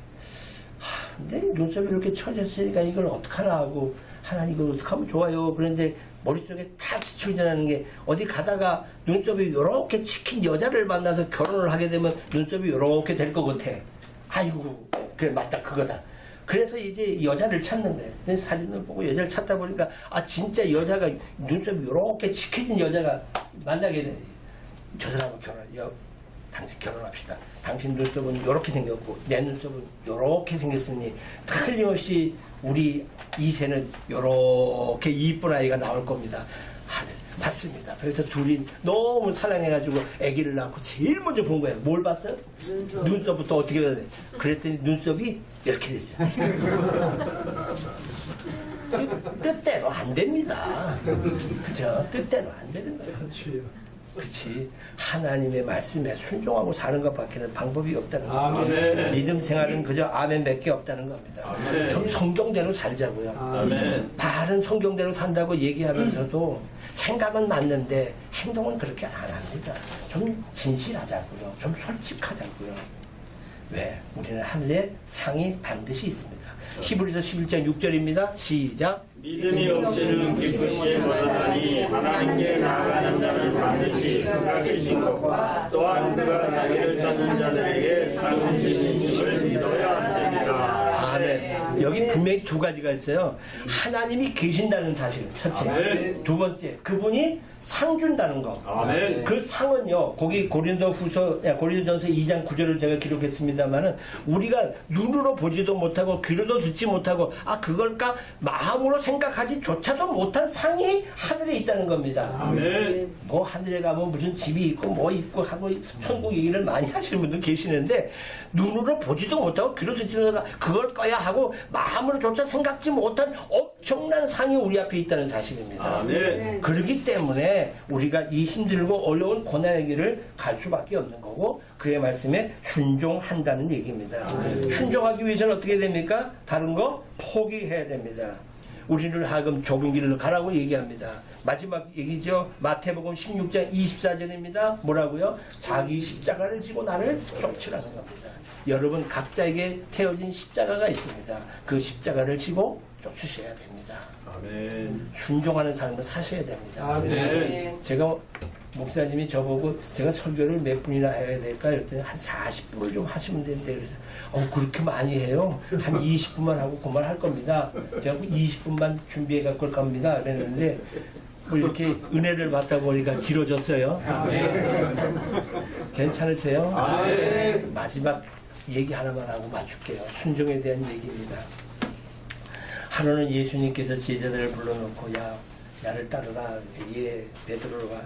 근데 눈썹이 이렇게 쳐졌으니까 이걸 어떡하나 하고 하나님 이걸 어떡하면 좋아요. 그런데 머릿속에 다 스쳐지는 게 어디 가다가 눈썹이 이렇게 치킨 여자를 만나서 결혼을 하게 되면 눈썹이 이렇게 될 것 같아. 아이고 그래 맞다 그거다. 그래서 이제 여자를 찾는 거예요. 그래서 사진을 보고 여자를 찾다 보니까 진짜 여자가 눈썹이 이렇게 치켜진 여자가 만나게 돼. 저 사람하고 당신 결혼합시다. 당신 눈썹은 이렇게 생겼고 내 눈썹은 이렇게 생겼으니 틀림없이 우리 이세는 이렇게 이쁜 아이가 나올 겁니다. 맞습니다. 그래서 둘이 너무 사랑해가지고 아기를 낳고 제일 먼저 본 거예요. 뭘 봤어요? 눈썹부터 어떻게 해야 돼? 그랬더니 눈썹이 이렇게 됐어요. 뜻대로 안 됩니다. 그죠? 뜻대로 안 되는 거예요. 그렇지. 하나님의 말씀에 순종하고 사는 것밖에는 방법이 없다는 겁니다. 믿음 생활은 그저 아멘밖에 없다는 겁니다. 아멘. 좀 성경대로 살자고요. 아멘. 말은 성경대로 산다고 얘기하면서도 생각은 맞는데 행동은 그렇게 안 합니다. 좀 진실하자고요. 좀 솔직하자고요. 왜? 우리는 하늘에 상이 반드시 있습니다. 히브리서 11장 6절입니다. 시작. 믿음이 없이는 기쁘시에 못하나니 하나님께 나아가는 자는 반드시 그가 계신 것과 또한 그가 자기를 찾는 자들에게 상 주신 힘을 믿어야 할지니라. 아멘. 여기 분명히 두 가지가 있어요. 하나님이 계신다는 사실, 첫째. 아멘. 두 번째, 그분이 상 준다는 거. 아멘. 그 상은요, 거기 고린도전서 2장 9절을 제가 기록했습니다만은 우리가 눈으로 보지도 못하고 귀로도 듣지 못하고 그걸까 마음으로 생각하지조차도 못한 상이 하늘에 있다는 겁니다. 아멘. 뭐 하늘에 가면 무슨 집이 있고 뭐 있고 하고 천국 얘기를 많이 하시는 분들 계시는데 눈으로 보지도 못하고 귀로 듣지 못하고 그걸 거야 하고 마음으로조차 생각지 못한 엄청난 상이 우리 앞에 있다는 사실입니다. 아멘. 그렇기 때문에 우리가 이 힘들고 어려운 고난의 길을 갈 수밖에 없는 거고 그의 말씀에 순종한다는 얘기입니다. 순종하기 위해서는 어떻게 됩니까? 다른 거 포기해야 됩니다. 우리를 하여금 좁은 길로 가라고 얘기합니다. 마지막 얘기죠. 마태복음 16장 24절입니다. 뭐라고요? 자기 십자가를 지고 나를 쫓으라는 겁니다. 여러분 각자에게 태워진 십자가가 있습니다. 그 십자가를 지고 쫓으셔야 됩니다. 아멘. 순종하는 삶을 사셔야 됩니다. 아멘. 제가 목사님이 저보고 제가 설교를 몇 분이나 해야 될까 그랬더니 한 40분을 좀 하시면 된대. 그래서 그렇게 많이 해요? 한 20분만 하고 그만 할 겁니다. 제가 20분만 준비해 갖고 올 겁니다. 그랬는데 뭐 이렇게 은혜를 받다 보니까 길어졌어요. 괜찮으세요? 마지막 얘기 하나만 하고 맞출게요. 순종에 대한 얘기입니다. 하루는 예수님께서 제자들을 불러놓고 나를 따르라. 베드로가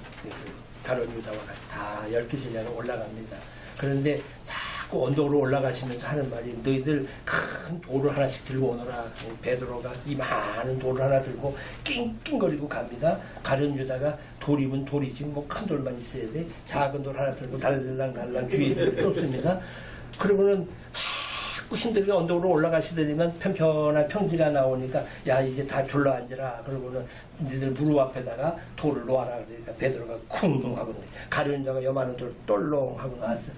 가룟 유다와 같이 다 12제자가 올라갑니다. 그런데 자꾸 언덕으로 올라가시면서 하는 말이 너희들 큰 돌을 하나씩 들고 오너라. 베드로가 이 많은 돌을 하나 들고 낑낑거리고 갑니다. 가룟 유다가 돌이면 돌이지 뭐 큰 돌만 있어야 돼. 작은 돌 하나 들고 달랑달랑 주위를 쫓습니다. 그러고는 자꾸 힘들게 언덕으로 올라가시더니만 편편한 평지가 나오니까 이제 다 둘러앉으라. 그러고는 니들 무릎 앞에다가 돌을 놓아라. 그러니까 베드로가 쿵 하고 가룟 유다가 요만한 돌 똘롱 하고 나왔어요.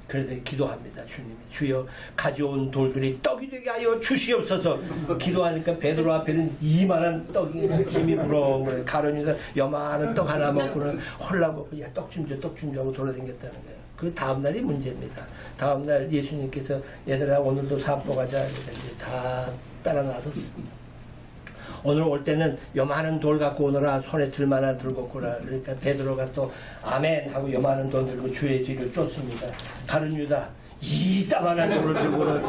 그래서 기도합니다. 주님이 주여 가져온 돌들이 떡이 되게 하여 주시옵소서. 기도하니까 베드로 앞에는 이만한 떡이 힘이 불어. 가룟 유다 요만한 떡 하나 먹고는 홀라 먹고 떡 좀 줘, 떡 좀 줘 하고 돌아다녔다는 거예요. 그 다음날이 문제입니다. 다음날 예수님께서 얘들아 오늘도 산보 가자. 그래서 이제 다 따라 나섰어. 오늘 올 때는 요만한 돌 갖고 오너라. 손에 들만한 들고 오거라. 그러니까 베드로가 또 아멘 하고 요만한 돌 들고 주의 뒤를 쫓습니다. 가룟 유다 이따만한 돌을 들고는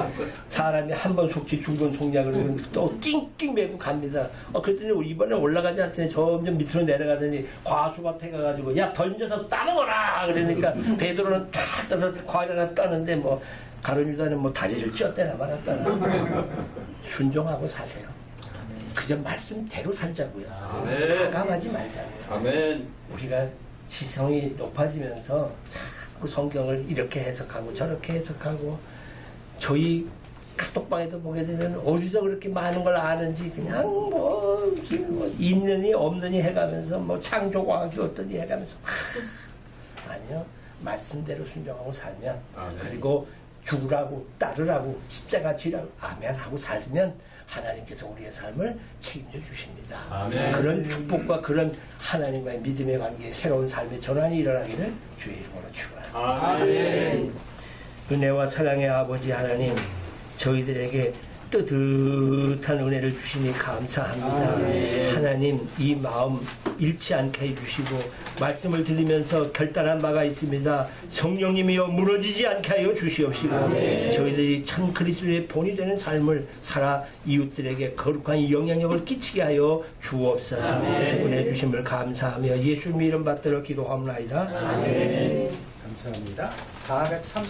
사람이 한 번 속지 두 번 속냐 그러면 또 낑낑 매고 갑니다. 그랬더니 이번에 올라가지 않더니 점점 밑으로 내려가더니 과수밭에 가가지고 던져서 따먹어라. 그러니까 베드로는 탁 떠서 과일을 따는데 뭐 가룟 유다는 뭐 다리를 찧었대나 말았다나. 순종하고 사세요. 그저 말씀대로 살자고요. 가감하지 말자고요. 아멘. 우리가 지성이 높아지면서 자꾸 성경을 이렇게 해석하고 저렇게 해석하고 저희 카톡방에도 보게 되면 어디서 그렇게 많은 걸 아는지 그냥 뭐 있느니 없느니 해가면서 뭐 창조과학이 어떠니 해가면서 아니요. 말씀대로 순종하고 살면 그리고 죽으라고 따르라고 십자가 지라고 아멘 하고 살면 하나님께서 우리의 삶을 책임져 주십니다. 아멘. 그런 축복과 그런 하나님과의 믿음의 관계에 새로운 삶의 전환이 일어나기를 주의 이름으로 축원합니다. 아멘. 은혜와 사랑의 아버지 하나님, 저희들에게 뜨뜻한 은혜를 주시니 감사합니다. 하나님, 이 마음 잃지 않게 해주시고 말씀을 들으면서 결단한 바가 있습니다. 성령님이여 무너지지 않게 하여 주시옵시고 저희들이 참 그리스도의 본이 되는 삶을 살아 이웃들에게 거룩한 영향력을 끼치게 하여 주옵소서. 은혜 주심을 감사하며 예수님 이름 받들어 기도하옵나이다. 감사합니다. 430